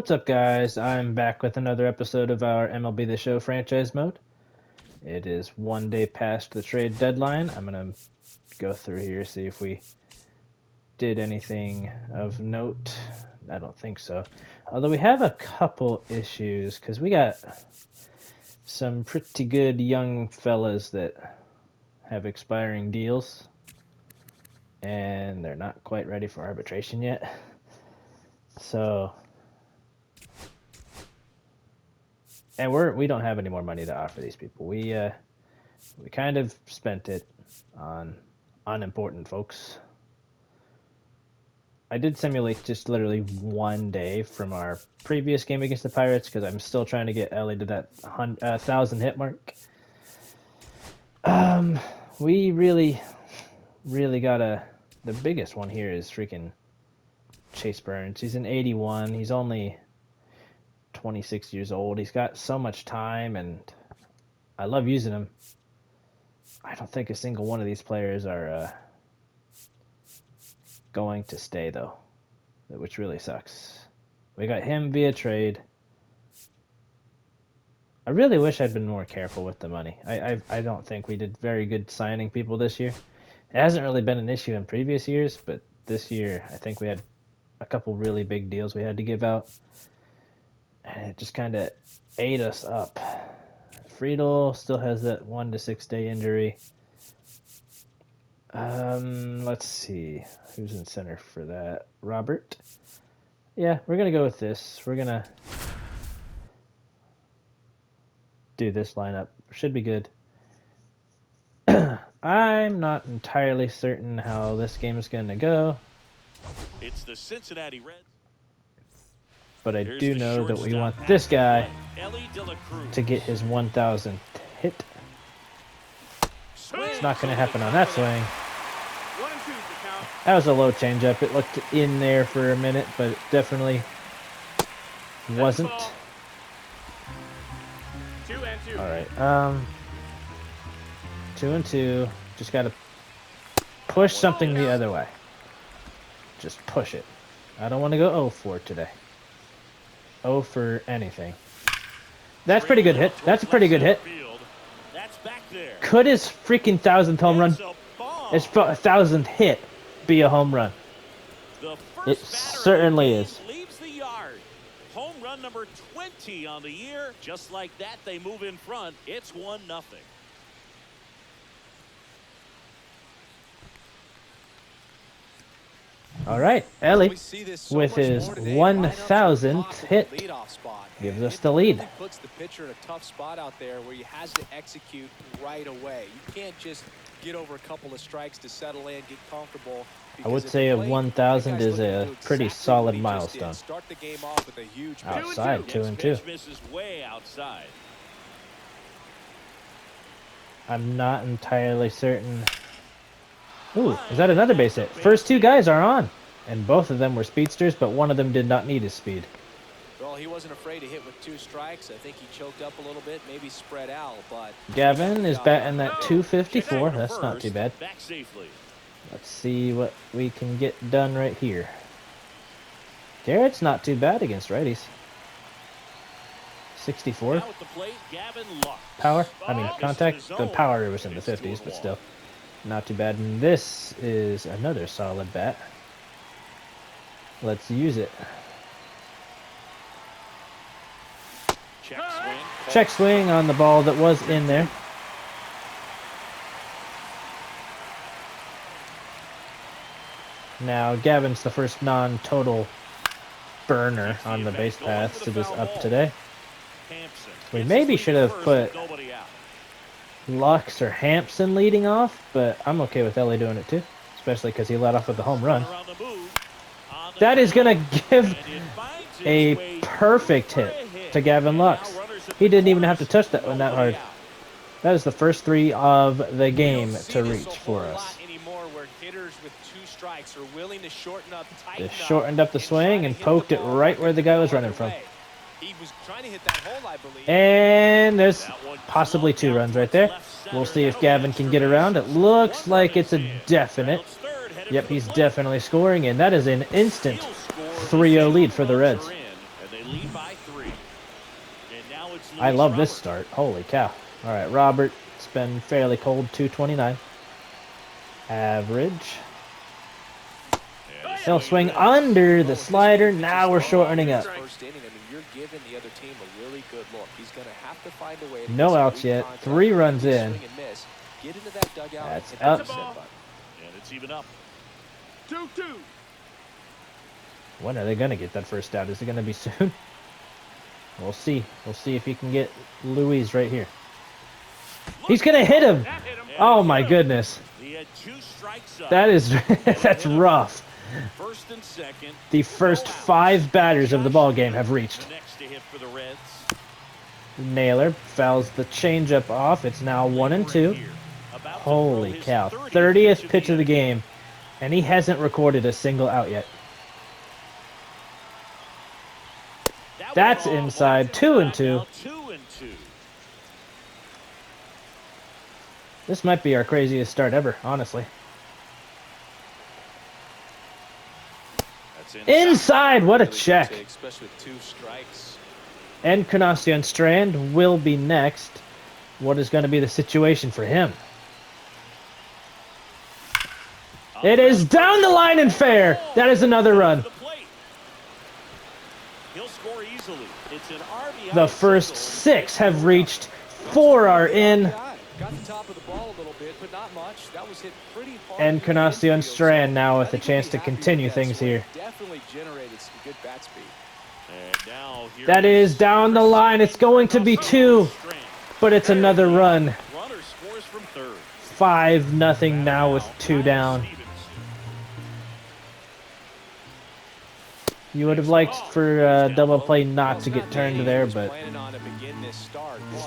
What's up, guys? I'm back with another episode of our MLB The Show franchise mode. It is one day past the trade deadline. I'm going to go through here, see if we did anything of note. I don't think so. Although we have a couple issues, because we got some pretty good young fellas that have expiring deals, and they're not quite ready for arbitration yet. So... and we don't have any more money to offer these people. We kind of spent it on unimportant folks. I did simulate just literally one day from our previous game against the Pirates because I'm still trying to get Ellie to that 1,000 hit mark. We really gotta. The biggest one here is freaking Chase Burns. He's an 81. He's only 26 years old. He's got so much time, and I love using him. I don't think a single one of these players are going to stay, though, which really sucks. We got him via trade. I really wish I'd been more careful with the money. I don't think we did very good signing people this year. It hasn't really been an issue in previous years, but this year I think we had a couple really big deals we had to give out. And it just kind of ate us up. Friedel still has that 1 to 6 day injury. Let's see. Who's in center for that? Robert? Yeah, we're going to go with this. We're going to do this lineup. Should be good. I'm not entirely certain how this game is going to go. It's the Cincinnati Reds. But I do know that we want this guy to get his 1,000th hit. It's not going to happen on that swing. That was a low changeup. It looked in there for a minute, but it definitely wasn't. All right. 2-2. Just got to push something the other way. Just push it. I don't want to go 0-4 today. 0 for anything. That's pretty good hit. That's a pretty good hit. Could his freaking 1,000th home run, his 1,000th hit, be a home run? It certainly is. Leaves the yard. Home run number 20 on the year. Just like that, they move in front. It's 1-0. All right, Ellie, with his 1,000th hit, gives us the lead. Puts the pitcher in a tough spot out there where he has to execute right away. You can't just get over a couple of strikes to settle in, get comfortable. I would say a 1,000 is a pretty solid milestone. Start the game off with a huge outside, 2-2. Misses way outside. I'm not entirely certain. Ooh, is that another base hit? First two guys are on, and both of them were speedsters, but one of them did not need his speed. Well, he wasn't afraid to hit with 2 strikes. I think he choked up a little bit, maybe spread out, but Gavin is batting that 254. That's not too bad. Let's see what we can get done right here. Garrett's not too bad against righties. 64. Power? I mean, contact. The power was in the 50s, but still. Not too bad. And this is another solid bat. Let's use it. Check swing on the ball that was in there. Now Gavin's the first non-total burner on the base paths to this up today. We maybe should have put Lux or Hampson leading off, but I'm okay with Ellie doing it too, especially because he led off with the home run. That is going to give a perfect hit to Gavin Lux. He didn't even have to touch that one that hard. That is the first 3 of the game to reach for us. Just shortened up the swing and poked it right where the guy was running from. And there's possibly 2 runs right there. We'll see if Gavin can get around. It looks like it's a definite. Yep, he's definitely scoring, and that is an instant 3-0 lead for the Reds. I love this start. Holy cow. All right, Robert. It's been fairly cold. 229. Average. He'll swing under the slider. Now we're shortening up. First inning, I mean, you're giving the other team a really good look. He's going to have to find a way to No get some outs weak yet. contact, 3 runs maybe in. swing and miss. Get into that dugout. That's and up. hit the reset button. And it's even up. 2-2. When are they going to get that first out? Is it going to be soon? We'll see. We'll see if he can get Louise right here. He's going to hit him. That hit him. Oh my goodness. He had 2 strikes up. That is that's rough. First and second. The first 5 batters of the ball game have reached. The next to hit for the Reds. Naylor fouls the changeup off. It's now 1-2. Holy cow. 30th pitch of the game. And he hasn't recorded a single out yet. That's inside. 2-2. 2-2. This might be our craziest start ever, honestly. That's Inside! What a Really good check. take, especially with 2 strikes. Encarnacion Strand will be next. What is going to be the situation for him? It is down the line and fair. That is another run. He'll score easily. It's an RBI. The first 6 have reached. 4 are in. Got the top of the ball a little bit, but not much. That was hit pretty hard. Encarnacion Strand now with a chance to continue things here. Definitely generated some good bat speed. And now here That is down the line. It's going to be 2, but it's another run. Runner scores from third. 5-0 now with 2 down. You would have liked for double play not to get turned there, but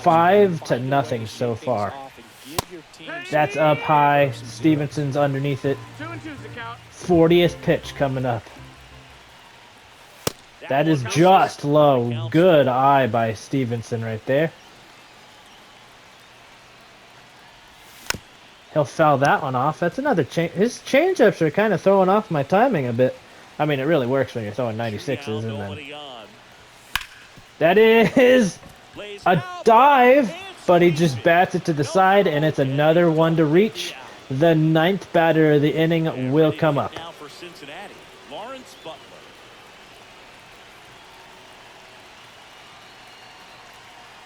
5-0 so far. That's up high. Stevenson's underneath it. 2-2's the count. 40th pitch coming up. That is just low. Good eye by Stevenson right there. He'll foul that one off. That's another change. His changeups are kind of throwing off my timing a bit. I mean, it really works when you're throwing 96s, and then that is a dive, but he just bats it to the side, and it's another one to reach. The 9th batter of the inning will come up. Now for Cincinnati, Lawrence Butler.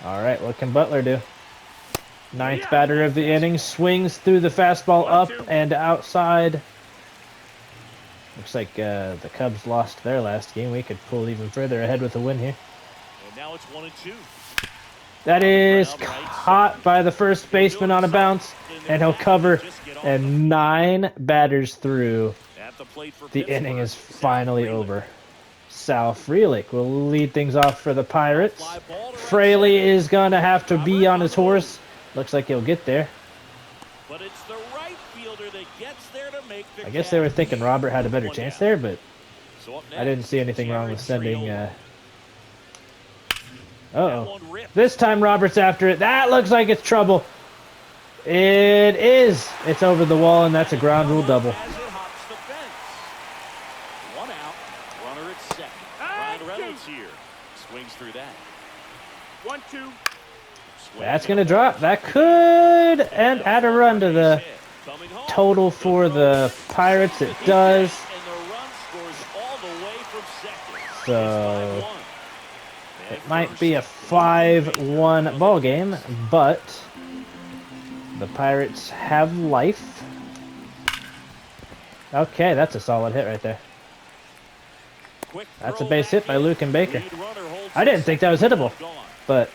All right, what can Butler do? 9th batter of the inning swings through the fastball up and outside. Looks like the Cubs lost their last game. We could pull even further ahead with a win here. And now it's 1-2. That is caught by the first baseman on a bounce, and he'll cover. And 9 batters through. At the plate for The Pittsburgh, inning is Sal finally Frelick. over. Sal Frelick will lead things off for the Pirates. Fraley is going to have to be on his horse. Looks like he'll get there. But it's the right fielder that gets there to make the I guess they were catch. thinking Robert had a better One chance down. there, but So up I didn't next, see anything wrong with Jared sending... Triolo. That Uh-oh. one ripped. This time Robert's after it. That looks like it's trouble. It is. It's over the wall, and that's a ground rule double. As it hops the fence. 1 out. Runner at second. Ryan Reynolds here. Swings through that. 1-2. Swings That's and going to a drop. That could and add a run to the coming home. total for the Pirates. It does. And the run scores all the way from second. So It's 5-1. it might be a 5-1 ball game, but the Pirates have life. Okay, that's a solid hit right there. Quick That's a throw base hit back by in. Luke and Baker. Lead runner holds I didn't think that was hittable, gone. but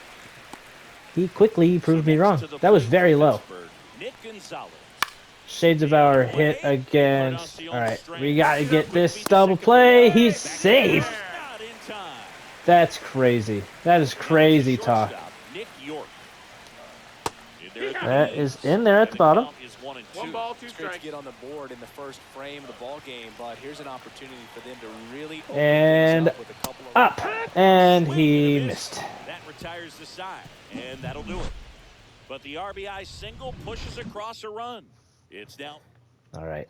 he quickly proved me wrong. That was very low. Nick Gonzalez. Shades of our hit against. All right, we got to get this double play. He's safe. Not in time. That's crazy. That is crazy talk. Shortstop, Nick York. In there at the That base. is in there at the bottom. count is 1-2. 1 ball, 2 It's great to strikes. get on the board in the first frame of the ball game, but here's an opportunity for them to really open And things up with a couple of up, and he missed. That retires the side, and that'll do it. But the RBI single pushes across a run. It's now All right.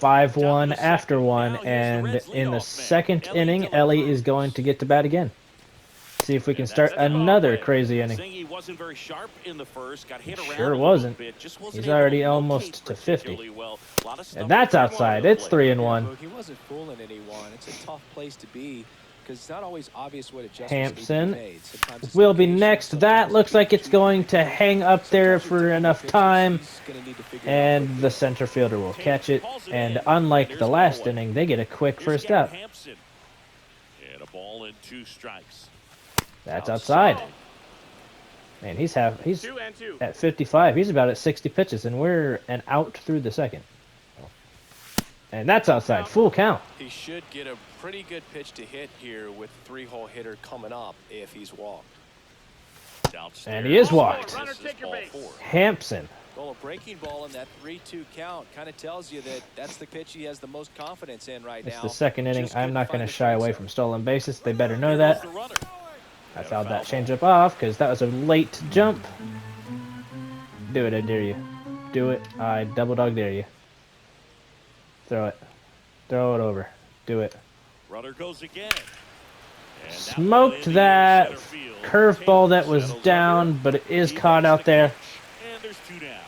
5-1 after one, and in the second inning, Ellie is going to get to bat again. see if we can And start that's a another win. crazy inning. Zingy wasn't very sharp in the first, got hit around Sure a wasn't. little bit, just wasn't He's able to already locate almost to 50. particularly well. A lot of stuff And that's going on outside. the It's plate. 3-1. He wasn't fooling anyone. It's a tough place to be because it's not always obvious what adjustments Hampson need to be made. Sometimes it's will be location, next. That sometimes looks it's like it's too going quick. to hang up there Sometimes for you're enough pitches, time. he's gonna need to figure it out And quickly. the center fielder will catch it. And unlike the last inning, they get a quick Here's first Garrett out. Hampson. And a ball and 2 strikes. That's outside. Man, he's 2 and 2. at 55. He's about at 60 pitches, and we're an out through the second. And that's outside. Full count. He should get a pretty good pitch to hit here with 3-hole hitter coming up if he's walked. And he is walked. Runner, take your base. Hampson. Well, a breaking ball in that 3-2 count kind of tells you that that's the pitch he has the most confidence in right It's now. the second inning. Just I'm couldn't not going find to the shy strike away zone. from stolen bases. They better know that. I fouled that change. changeup off because that was a late jump. Do it, I dare you. Do it, I double dog dare you. Throw it. Throw it over. Do it. Runner goes again. And that Smoked one in the that center field. curveball that was Settles down, under. but it is He caught makes out the there. catch. And there's 2 down.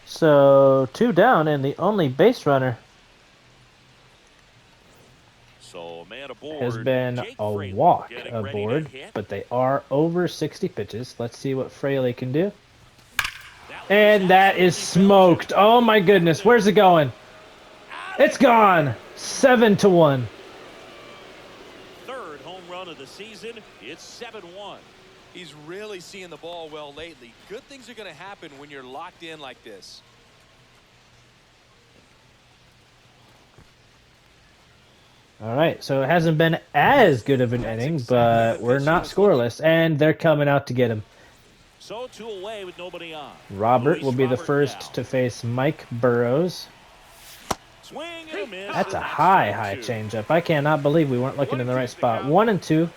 So 2 down, and the only base runner So a man aboard. has been Jake a Fraley walk getting ready to aboard, hit. but they are over 60 pitches. Let's see what Fraley can do. That was And that is absolutely smoked. Oh my goodness, where's it going? It's gone. 7-1. third home run of the season. It's 7-1. He's really seeing the ball well lately. Good things are going to happen when you're locked in like this. All right, so it hasn't been as good of an inning, but we're not scoreless, and they're coming out to get him. So 2 away with nobody on. Robert Luis will be the Robert first now. to face Mike Burrows. Swing and a miss. That's a and high strike 2. changeup. I cannot believe we weren't looking in the right spot. 1-2. Not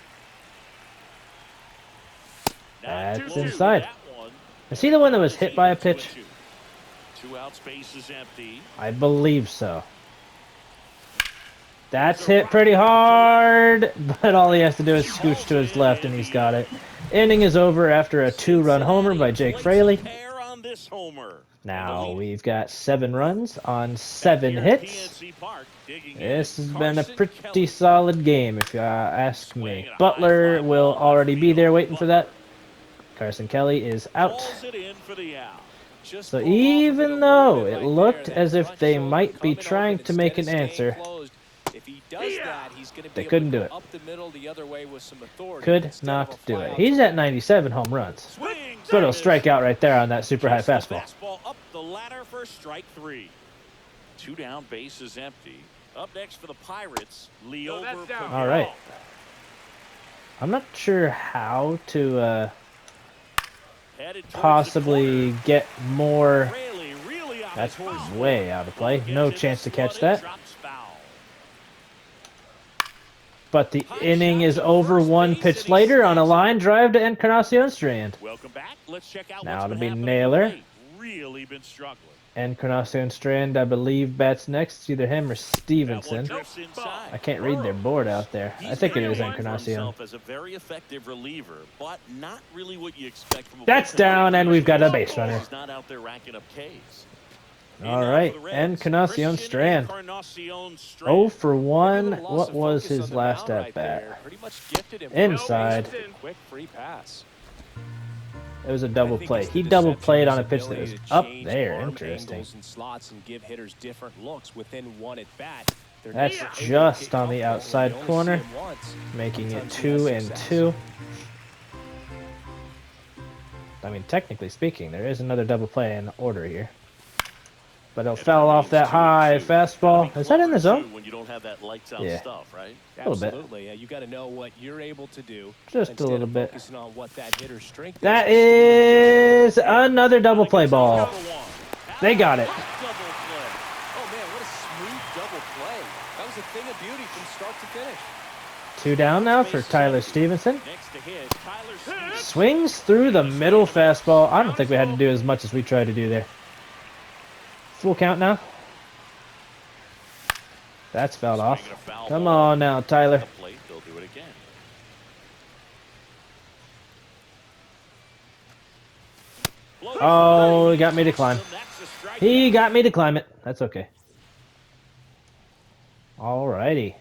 That's too soon inside. with that one. Is he the one that was hit by a pitch? 2 outs, base is empty. I believe so. That's hit pretty hard, but all he has to do is scooch to his left, and he's got it. Inning is over after a 2-run homer by Jake Fraley. Pair on this homer. Now we've got 7 runs on 7 hits. This has been a pretty solid game, if you ask me. Butler will already be there waiting for that. Carson Kelly is out. So even though it looked as if they might be trying to make an answer, if he does that, he's going to be they able couldn't to do go it. up the middle the other way with some authority Could instead not of a do fly it. out He's to at 97 home runs. But he'll strike out right there on that super high fastball. Up the ladder for strike 3. 2 down, base is empty. Up next for the Pirates, Leo. that's down. All right. I'm not sure how to possibly get more. That's way out of play. No chance to catch that. But the inning is over 1 pitch later on a line drive to Encarnacion Strand. Welcome back. Let's check out Now what's it'll been be happening Naylor. of late. Really been struggling. Encarnacion Strand, I believe, bats next. It's either him or That one Stevenson. drifts inside. I can't read their board out there. I He's think it made a is name for Encarnacion. himself as a very effective reliever, but not really what you expect from a That's bullpen down, reliever. and we've got a base runner. He's not out there racking up Ks. All right, Encarnacion Strand. 0 for 1. Maybe a little loss What of was focus his on the last mound at right bat? there. Pretty much gifted him Inside. with a quick free pass. It was a double I think play. it's He the double deception, played his on a pitch that ability was to up change there. arm Interesting. angles and slots and give hitters different looks within one at bat. They're That's never able to just get on the comfortable when outside you only corner, see him once. making it Sometimes he has 2 and success. 2. I mean, technically speaking, there is another double play in order here. But it fell off that high fastball. Is that in the zone? When you don't have that lights out Yeah. stuff, right? A little bit. Absolutely. You got to know what you're able to do. Just a instead little of bit. focusing on what that hitter's strength That is. is another double play ball. They got it. Double play. Oh man, what a smooth double play. That was a thing of beauty from start to finish. 2 down now for Tyler Stevenson. Next to hit, Tyler Stevens. Swings through the middle fastball. I don't think we had to do as much as we tried to do there. Full count now. That's fouled off. Swinging a foul Come ball. on now, At Tyler. the plate, they'll do it again. Oh, he got me to climb. That's a strikeout. He got me to climb it. That's okay. Alrighty.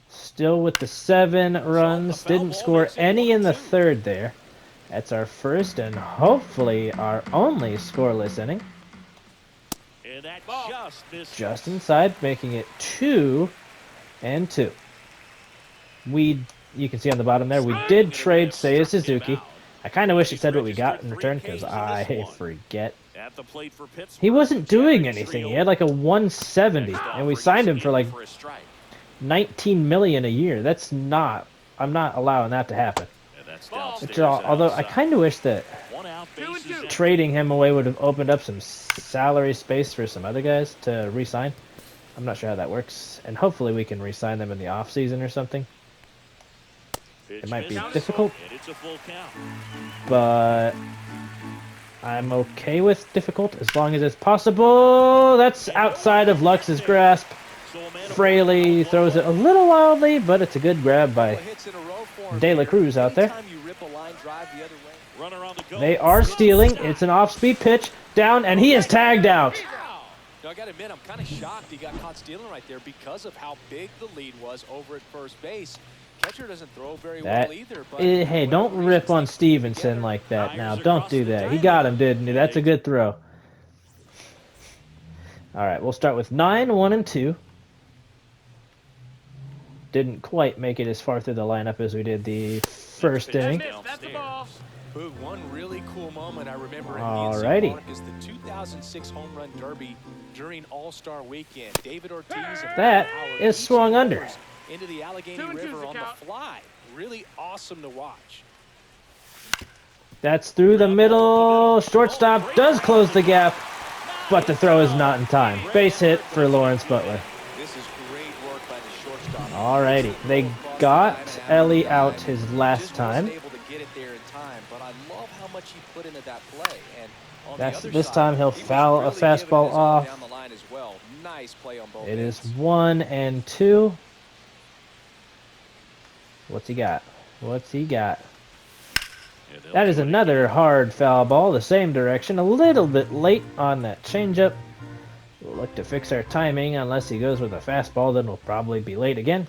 Still with the 7 runs. Didn't score any in the 3rd there. That's our first and hopefully our only scoreless inning. And that just missed. Just inside, making it 2-2. You can see on the bottom there, we did trade Seiya Suzuki. I kind of wish it said what we got in return because I forget. At the plate for Pittsburgh, He wasn't doing anything. He had like a 170, and we signed him for like 19 million a year. That's not. I'm not allowing that to happen. And that's Although I kind of wish that trading him away would have opened up some salary space for some other guys to re-sign. I'm not sure how that works, and hopefully we can re-sign them in the off season or something. It might be difficult, but I'm okay with difficult as long as it's possible. That's outside of Lux's grasp. Fraley throws it a little wildly, but it's a good grab by De La Cruz out there. They are stealing. It's an off-speed pitch. Down, and he is tagged out. Now, I got to admit, I'm kind of shocked he got caught stealing right there because of how big the lead was over at first base. Catcher doesn't throw very well either. But hey, don't rip on Stevenson like that now. Don't do that. He got him, didn't he? That's a good throw. All right, we'll start with 9, 1, and 2. Didn't quite make it as far through the lineup as we did the first inning. That's the ball. Boog, one really cool moment I remember Alrighty. in is the 2006 Home Run Derby during All-Star Weekend. David Ortiz and That Howard is each swung under. homers into the Allegheny 2-2's River the on count. the fly. Really awesome to watch. That's through the middle. Shortstop does close the gap, but the throw is not in time. Base hit for Lawrence Butler. This is great work by the shortstop. Alrighty, they got Ellie out his last Just time. wasn't able to get it there in time, but I love how much he put into that play. And on That's the other this side, time he'll he was foul a really giving fastball his all off. down the line as well. Nice play on both It is ends. 1 and 2. What's he got? What's he got? That is another hard foul ball, the same direction. A little bit late on that changeup. We'll look to fix our timing. Unless he goes with a fastball, then we'll probably be late again.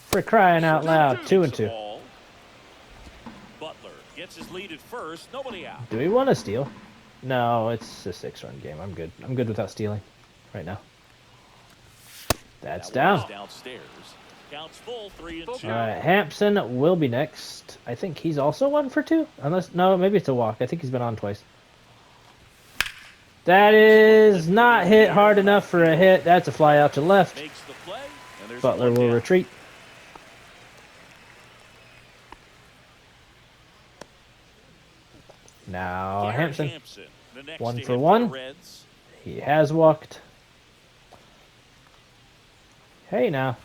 For crying out loud, 2 and 2. Butler gets his lead at first. Nobody out. Do we want to steal? No, it's a 6-run game. I'm good. I'm good without stealing right now. That's That one down. is downstairs. Counts full, 3 and 2. All right, Hampson will be next. I think he's also 1 for 2. Unless, no, maybe it's a walk. I think he's been on twice. That is not hit hard enough for a hit. That's a fly out to left. Makes the play, and there's Butler one will down. retreat. Now Garrett Hampson. the next 1 to for hit 1. the Reds. He has walked. Hey now.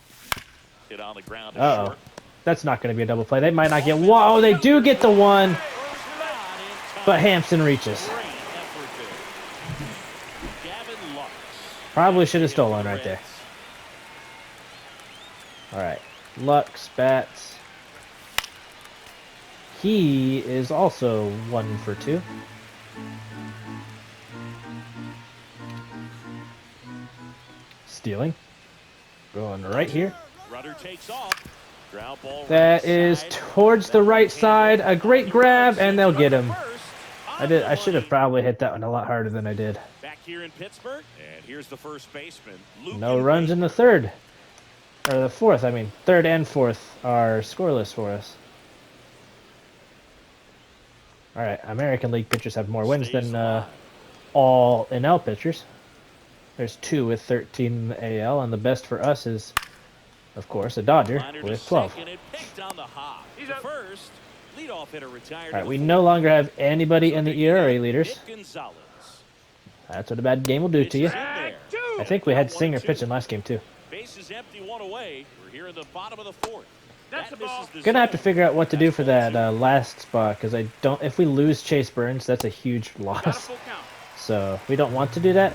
Hit on the ground. Uh-oh. Short. That's not going to be a double play. They might not get one. Oh, they do get the 1. But Hampson reaches. Great effort there. Gavin Lux. Probably should have stolen right there. All right. Lux bats. He is also 1 for 2. Stealing. Going right here. Rudder takes off. Ground ball That right is side. towards the right side. A great grab, and they'll get him. I should have probably hit that one a lot harder than I did. Back here in Pittsburgh, and here's the first baseman. No runs in the 3rd. Or the 4th, I mean. 3rd and 4th are scoreless for us. Alright, American League pitchers have more wins than all NL pitchers. There's 2 with 13 in the AL, and the best for us is, of course, a Dodger with 12. Alright, we no longer have anybody in the ERA leaders. That's what a bad game will do to you. I think we had Singer pitching last game, too. Bases empty, 1 away. We're here in the bottom of the 4th. That's the ball. Gonna have to figure out what to do for that last spot, because I don't. If we lose Chase Burns, that's a huge Got a loss. full count. So we don't want to do that.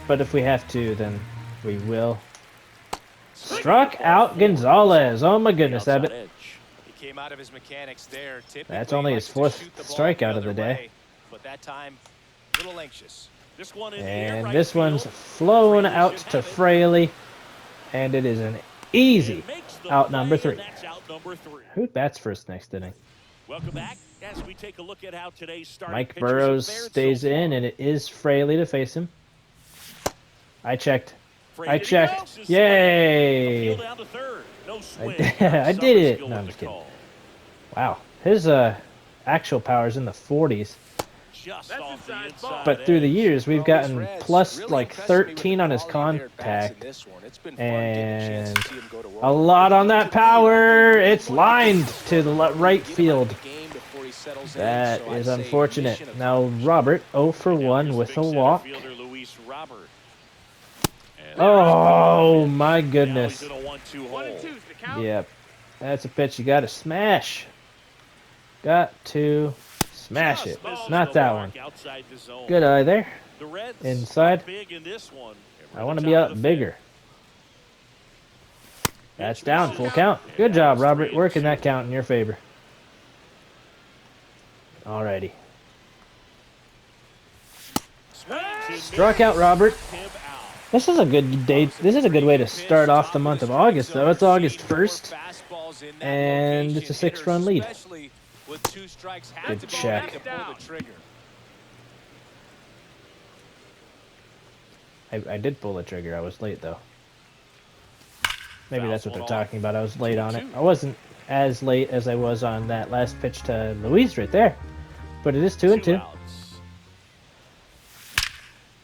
but if we have to, then we will. Struck out Gonzalez. Oh my goodness, Outside Abbott. edge. He came out of his mechanics there. That's Typically, only he his likes to fourth shoot the ball strikeout the of the other day. way, but that time, a little anxious. This one in the air, And right this one's field. flown Fraley out should to have it. Fraley. And it is an easy It makes the out play, number and 3. that's out number 3. Who bats first next inning? Welcome back as we take a look at how today's starting Mike pitchers Burrows have fared stays so in, far. and it is Fraley to face him. I checked. Fraley I checked. goes. Yay! Appeal down to third. No swing. I did it. Summerskill No, I'm with just the kidding. call. Wow. His actual power is in the 40s. Just That's off the inside inside ball. But through the edge. years, we've Well, gotten these Reds plus really like impressed me with the 13 on his quality of their bats in contact. this one. It's been fun getting a chance And to see him go to work. a lot on that power. It's lined to the right field. That is unfortunate. Now Robert 0 for And now 1 here's with big a center walk. fielder Luis Robert. And Oh my now goodness. he's in a 1-2 1 hole. and 2's the count. Yep. That's a pitch you got to smash. Got to smash it. Just misses Not the that mark one. outside the zone. Good eye there. The Reds Inside. up big in this one. And we're I at want to the be top of out the bigger. That's down. Full count. Good job, Robert. Working that count in your favor. Alrighty. Struck out Robert. This is a good day. This is a good way to start off the month of August, though. It's August 1st, and it's a 6-run lead. Good check. I did pull the trigger. I was late, though. Maybe that's what they're talking about. I was late on it. I wasn't as late as I was on that last pitch to Luis right there. But it is 2-2.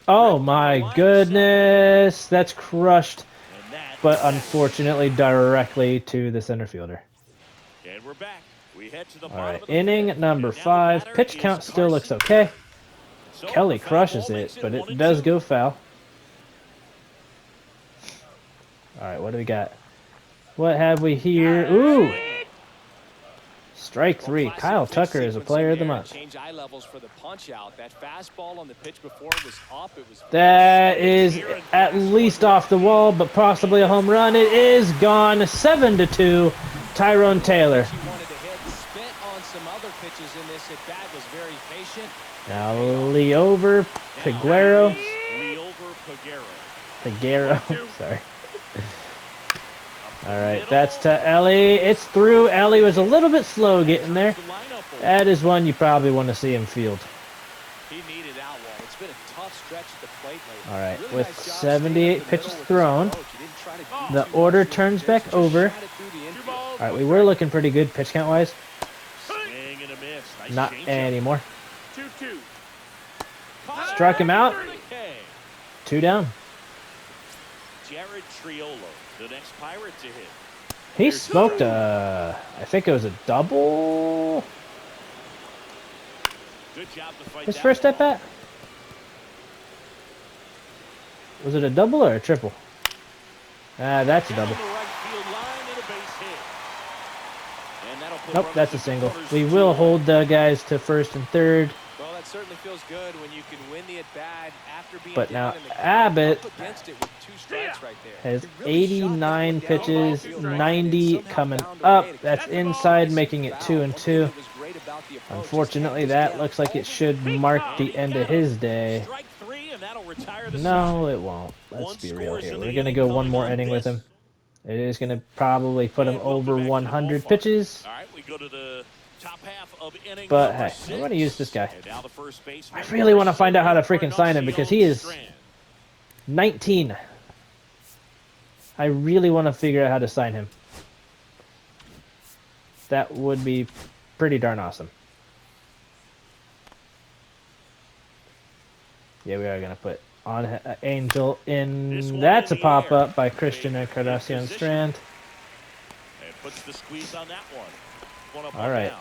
Oh my goodness. That's crushed. But unfortunately directly to the center fielder. And we're back. We head to the Alright, inning number 5. Pitch count still looks okay. Kelly crushes it, but it does go foul. Alright, what do we got? What have we here? Ooh! Strike 3. Kyle Tucker is a player of the month. Change eye levels for the punch out. That fastball on the pitch before was up. It was That is at least off the wall, but possibly a home run. It is gone. 7-2. Tyrone Taylor. She wanted to hit. Spent on some other pitches in this at bat. Was very patient. Now Leover Peguero. Peguero. Sorry. Alright, that's to Ellie. It's through. Ellie was a little bit slow getting there. That is one you probably want to see him field. He needed out one. It's been a tough stretch at the plate lately. Alright, Really with nice job 78 staying in the pitches middle with thrown, his approach. He didn't try to do the too order much. turns Just back over. shot it through the infield. Alright, we were looking pretty good pitch count wise. Swing and a miss. Nice Not changeup. anymore. 2-2. Struck him out. 2 down. Jared Triolo, the next Pirate to hit. He smoked a, I think it was a double. Good job to fight His that first at ball. bat. Was it a double or a triple? That's a Down double. the right field line and a base hit. And that'll put Nope, runners that's a at single. corners We 2 will on. hold the guys to first and third. Well, that certainly feels good when you can win the at-bat after being But down now in the count, Abbott up against it with 2 strikes right there. Has He really shot that 89 one down pitches, the field right, 90 and somehow coming found a up. way to That's catch the ball inside, and making it foul. 2 One and thing 2. that was great about the approach is Unfortunately, Kent that was looks like it over should mark the end of his day. Strike 3, and that'll retire the No, it won't. Let's be real here. We're going to go one more inning with him. It is going to probably put him over 100 pitches. All right, we go to the top half of inning But number hey, 6. I'm going to use this guy. And now the first baseman, I really want to find out how to freaking sign him because he is Strand. 19. I really want to figure out how to sign him. That would be pretty darn awesome. Yeah, we are going to put on Angel in. That's a pop-up by Christian Encarnacion Strand. And puts the squeeze on that one. One up, All one right. down.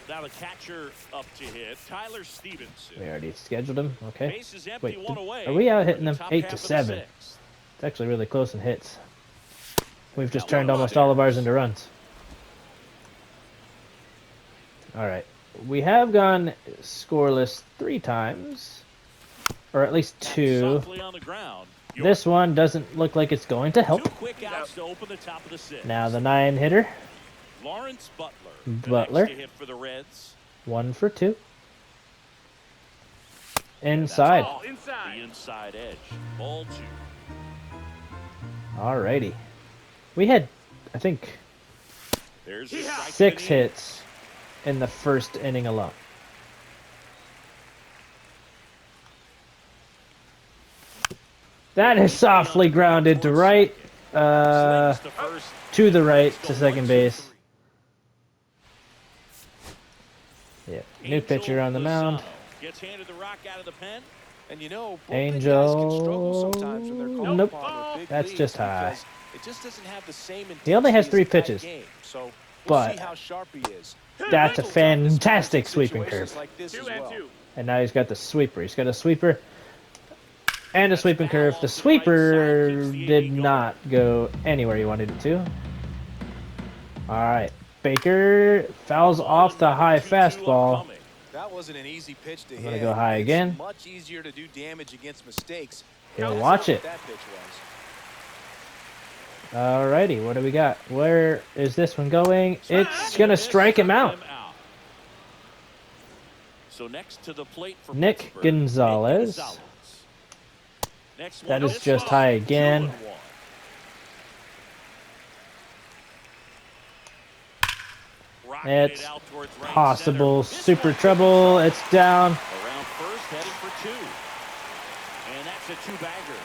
Now the catcher up to hit, Tyler Stevenson. We already scheduled him. Okay. Base is empty, Wait, one away. are we out hitting for the them top 8 half to of the 7? 6th. It's actually really close in hits. We've just Got turned one almost up all of there. ours into runs. All right. We have gone scoreless 3 times. or at least Tapped 2. softly on the ground. This one doesn't look like it's going to Two help. quick outs to open the top of the 6th. Now the 9 hitter. Lawrence Butler. Butler. The next to hit for the Reds. 1 for 2. Inside. Ball inside. The inside edge. Ball 2. Alrighty. We had, I think, There's a strike 6 to the inning. hits in the first inning alone. That is softly grounded to right. Slings to first. To the right Let's to go second 1, 2, base. 3. Yeah, new pitcher on the mound. Lozano gets handed the rock out of the pen. And you know, Angel. guys can struggle sometimes when they're called Nope. upon their big That's leads just high. because it just doesn't have the same He only has 3 intensity as a tight pitches, game. So we'll but see how sharp he is. that's a Mental toughness fantastic in sweeping situations curve. like this 2 as and well. 2. And now he's got the sweeper. He's got a sweeper and a sweeping curve. The sweeper did not go anywhere he wanted it to. Alright. Baker fouls off the high fastball. That wasn't an easy pitch to I'm hit. gonna go high It's again. much easier to do damage against mistakes. He'll That's watch what it. that pitch was. Alrighty, what do we got? Where is this one going? It's gonna strike him out. So next to the plate for Nick Pittsburgh, Gonzalez. Next That one, is it's just ball. high again. 2-1. Rocking It's it out towards right possible center. This super one trouble. It's down. around first, heading for 2. And that's a 2-bagger.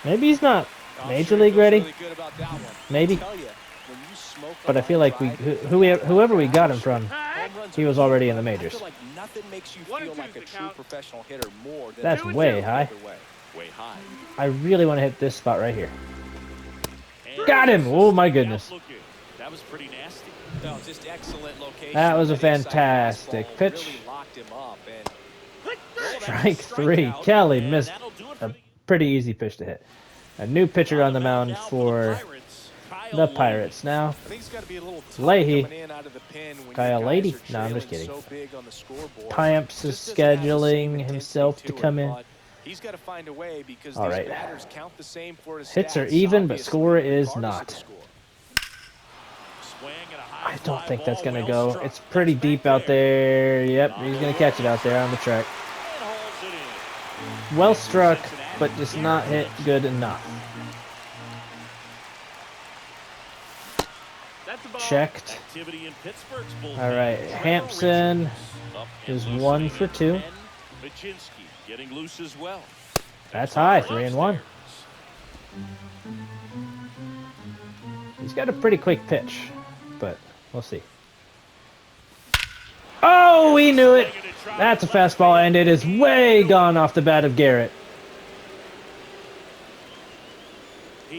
Maybe he's not I'm major sure he league feels ready. really good about that one. Maybe. I tell you, when you smoke a But I feel line like we drive, whoever we got him from, home runs he are was easy, already in the but majors. I feel like nothing makes you 1 and feel 2 like is a the true count. professional hitter more than That's the way other high. way. Way high. I really want to hit this spot right here. And Got him! Oh my goodness. outlooking. That was pretty nasty. No, just excellent location. That was a inside fantastic fastball pitch. Really locked him up, and Strike 3. Kelly And missed that'll do it a for the pretty easy pitch to hit. A new pitcher on the mound now for the Pirates now. I think it's got to be a little tough Leahy. coming in out of the pen when Kyle your guys Leahy? are No, I'm just trailing kidding. so big on the scoreboard. Pimps is Just doesn't have the same scheduling intensity himself to it, come in. but he's got to find a way because All these right. batters count the same for his Hits are stats, even, but obviously, score is regardless of not. the score. I don't think that's going to go. It's pretty deep out there. Yep, he's going to catch it out there on the track. Well struck, but just not hit good enough. That's the ball. Checked. Activity in Pittsburgh's bullpen. All right, Trevor Hampson Richards up and is loose 1 for at 2. 10. Machinsky getting loose as well. That's high, 3-1. He's got a pretty quick pitch, but we'll see. Oh, we knew it. That's a fastball, and it is way gone off the bat of Garrett.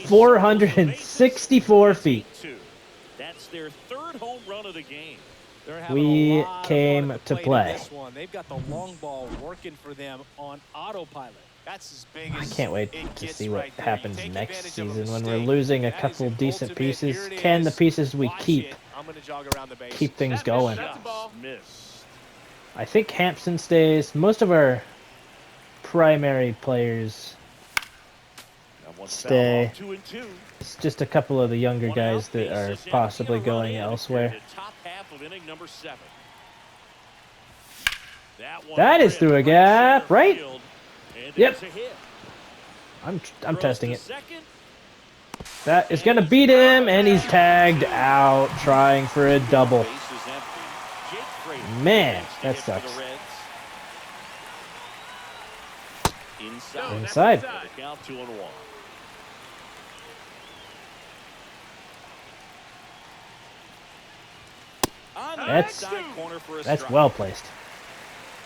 464 feet. That's their 3rd home run of the game. They're having We a lot of came fun at the to plate in play. this one. They've got the long ball working for them on autopilot. That's as big I as can't wait it to gets see what right there. happens You take next advantage of a season when we're mistake. losing a That is couple an decent ultimate, pieces. here it Can the is. pieces we Watch keep it. I'm going to jog around the base. keep things That going? That's the ball. Miss. I think Hampson stays. Most of our primary players That one's stay. fouled off, 2-2. It's just a couple of the younger One guys out, that are bases empty, possibly and a run going in elsewhere. here to top half of inning number 7. That is through a gap, right? Yep. Yep. I'm testing it. That is gonna beat him, and he's tagged out trying for a double. Man, that sucks. Inside. Count 2-1. That's well placed.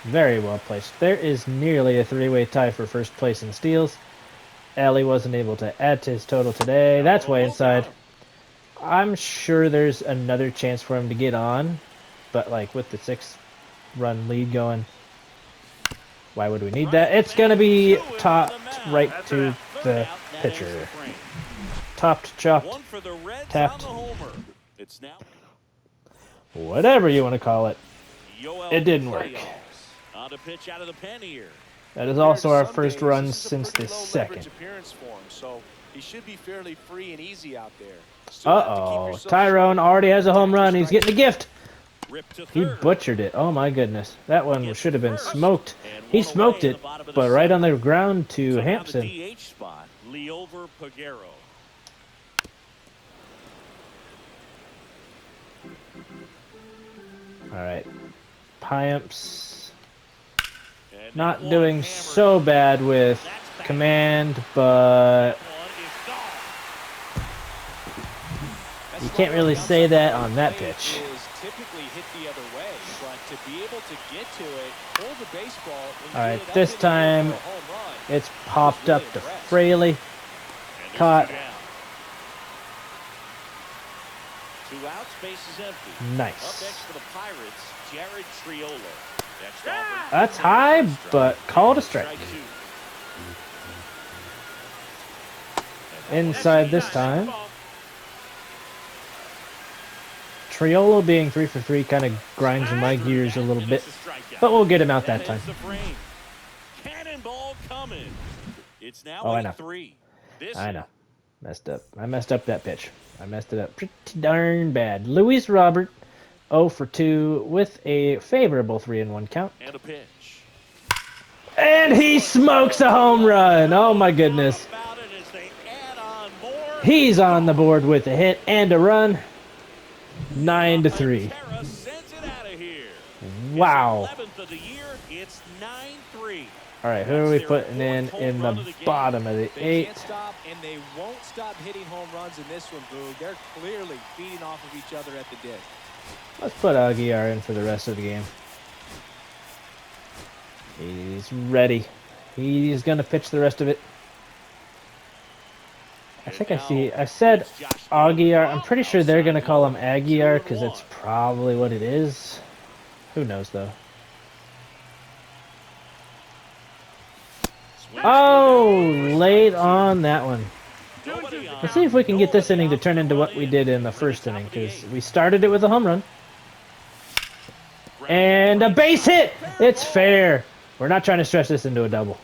Very well placed. There is nearly a 3-way tie for first place in steals. Ellie wasn't able to add to his total today. That's way inside. I'm sure there's another chance for him to get on, but like with the 6-run lead going, why would we need that? It's gonna be topped right to the pitcher. Topped, chopped, tapped, It's now whatever you want to call it. It didn't work. On to pitch out of the pen here. That is also our Some first days, run this is a since pretty the low second. leverage appearance for him, so he should be fairly free and easy out there. Still have to keep Uh-oh. yourself Tyrone sharp already has a home and run. He's strike getting a gift. Ripped to He third. butchered it. Oh, my goodness. That one Gets should have been first. smoked. And He one smoked away in it, the bottom of the but right on seventh. the ground to So now Hampson. the DH spot, Leover Peguero. All right. Piamps And not that one doing hammered. so bad with That's back. command, but That one is gone. That you slider can't really on the say outside that corner on that plate pitch. is typically hit the other way, but to be able to get to it, pull the baseball, and All right, get it up this in the air time for a home run, it's popped really up to impressed. Fraley. And there's Caught. 2 down. 2 outs, bases empty. Up Nice. next for the Pirates, Jared Triolo. Next offer. That's high, but called a strike. Strike 2. Inside this time. Triolo being 3 for 3 kind of grinds my gears a little bit, but we'll get him out that time. Cannonball coming. It's now Oh, I know. 3. I know. Messed up. I messed up that pitch. I messed it up pretty darn bad. Luis Robert, 0 for 2 with a favorable 3-1 count. And a pitch. And he smokes a home run. Oh my goodness. About it as they add on more. He's on the board with a hit and a run. 9 to 3. Alcantara sends it out of here. Wow. 11th of the year. It's 9-3. All right, who are we putting in the bottom of the They can't 8th? stop, and they won't stop hitting home runs in this one, Boo. They're clearly feeding off of each other at the dish. Let's put Aguiar in for the rest of the game. He's ready. He's going to pitch the rest of it. I think I said Aguiar. I'm pretty sure they're going to call him Aguiar because it's probably what it is. Who knows, though. Oh, late on that one. Let's see if we can get this inning to turn into what we did in the first inning, because we started it with a home run. And a base hit! It's fair. We're not trying to stretch this into a double.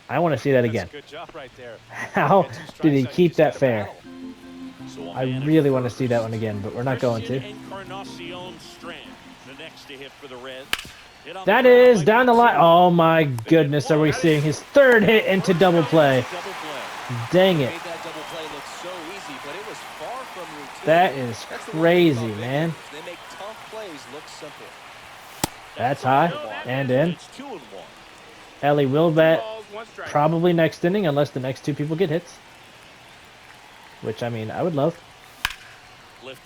I want to see that again. Good job right there. How did he keep that fair? I really want to see that one again, but we're not going to. That is down the line. Oh my goodness, are we seeing his third hit into double play? Dang it. That is crazy, man. They make tough plays look simple. That's high and in. Ellie will bat probably next inning unless the next 2 people get hits. Which, I mean, I would love.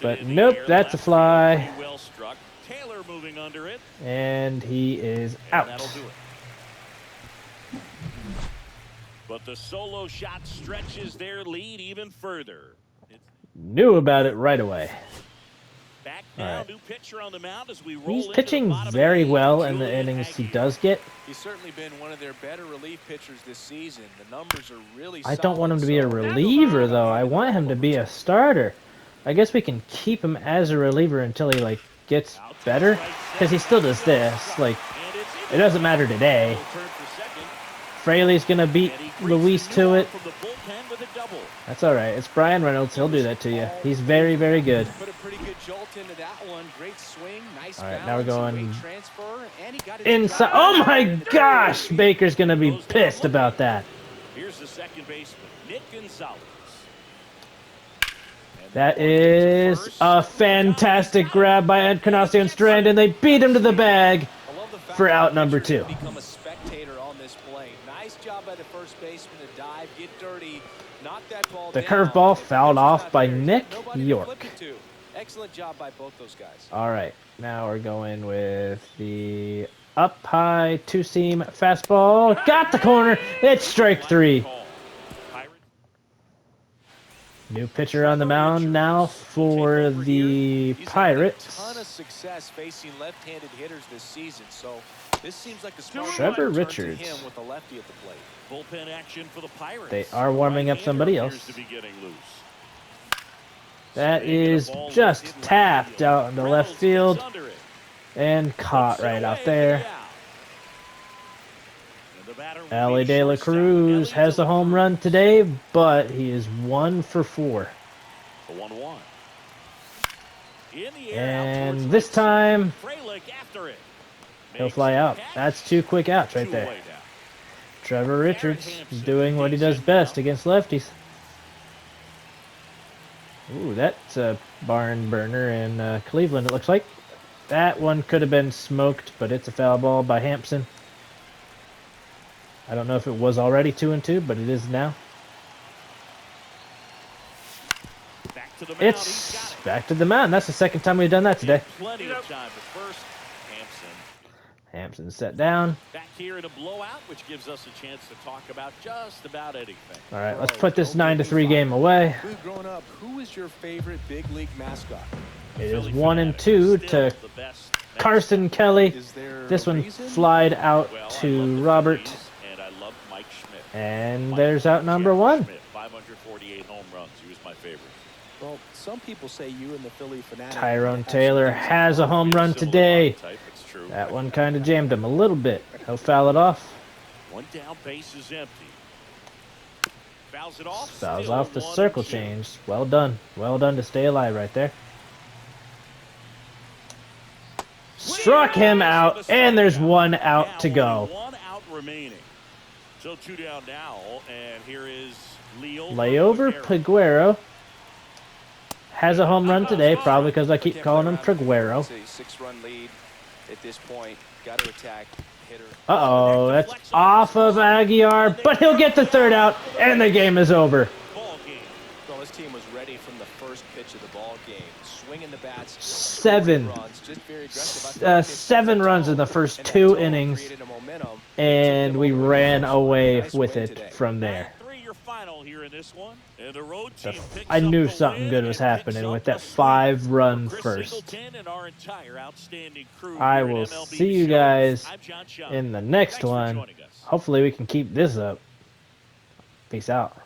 But nope, that's a fly. Well struck. Taylor moving under it. And he is out. That'll do it. But the solo shot stretches their lead even further. Knew about it right away. Back now, right. new pitcher on the mound as we roll He's into pitching the bottom very of the well eighth. in the Julian innings he Aguirre. does get. He's certainly been one of their better relief pitchers this season. The numbers are really I don't want him to be a solid, so- reliever, though. I want him to be a starter. I guess we can keep him as a reliever until he, like, gets better. Because he still does this. Like, And it's it doesn't matter today. Turn for second, Fraley's going to beat and he greets Luis the to new it. one from the bullpen with a double. That's all right. It's Brian Reynolds. He'll do that to you. He's very, very good. Put a pretty good jolt into that one. Great swing, nice All right, now we're balance, going great transfer, and he got it inside. inside. Oh my gosh! Baker's going to be pissed about that. Here's the second baseman, Nick Gonzalez. And That one gets to is first. a fantastic grab by Encarnacion Strand, and they beat him to the bag I love the fact for that out the number pitcher 2. can become a spectator on this play. Nice job by the first baseman to dive, get dirty, knock that ball The down. curveball If the fouled pitcher's off not by there, Nick nobody to York. flip it to. Excellent job by both those guys. All right, now we're going with the up high 2-seam fastball. Got the corner. It's strike 3. Pirates. New pitcher on the mound now for the Pirates. He's had a ton of success facing left-handed hitters this season, so this seems like a smart Trevor return to Richards. him with a lefty at the plate. Bullpen action for the Pirates. They are warming up Right-hander somebody appears else. to be getting loose. That Swinging a is ball just left in tapped field. out into left Reynolds gets field. under it. And caught Puts it right away out for there. the out. And the batter will Ellie be De La shortstop, Cruz Ellie has De a La home Cruz. run today, but he is 1 for 4. The 1-1. In the air, out And towards this left time, center. Frelick after it. he'll Makes fly the out. catch. That's 2 quick outs right 2 there. away now. Trevor Garrett Richards Hampson doing what he digs does in best now. against lefties. Ooh, that's a barn burner in Cleveland, it looks like. That one could have been smoked, but it's a foul ball by Hampson. I don't know if it was already 2-2, but it is now. Back to the mound. He's It's got it. back to the mound. That's the second time we've done that today. Plenty of time to first. Hampson Hampson set down. back here in a blowout, which gives us a chance to talk about just about anything. All right, let's Oh, put this don't get me 9-3 game fired. away. We've grown up. Who is your favorite big league mascot? It is Philly 1-2 Fanatics, to still the best Carson Kelly. Is there This a one reason? flied out Well, I love to the Robert. Phillies, and I love Mike Schmidt. And Mike there's out number Jeff 1. Schmidt, 548 home runs. He was my favorite. Well, some people say you and the Philly Fanatics Tyrone have some Taylor things in has a common. home We have run similar today. body type, it's true. That one kind of jammed him a little bit. He'll foul it off. One down, base is empty. Fouls it off. Fouls still off the 1-2. circle change. Well done. Well done to stay alive right there. Struck him out, and there's 1 out to Now only go. 1 out remaining. So 2 down now, and here is Leo. Layover Peguero has a home run today, probably because I keep Can't calling play him around. Peguero. It's a 6-run lead at this point. Got to attack hitter. Uh-oh, that's off of Aguiar, but he'll get the 3rd out, and the game is over. Ball game. Well, this team was ready from the first pitch of the ball game. Swinging the bats. 7. Runs, just very aggressive. I feel like they 7 set runs the in the tone, first and that 2 tone innings, created a momentum that took and them we all the way ran to the away nice with win it today. from there. 9-3 your final here in this one. And the road team picks I up knew the something win good was and picks happening up with the that sweep. 5-run For Chris first. Singleton and our entire outstanding crew I here at will MLB see you Show, guys I'm John Shaw. in the next Thanks for one. joining us. Hopefully we can keep this up. Peace out.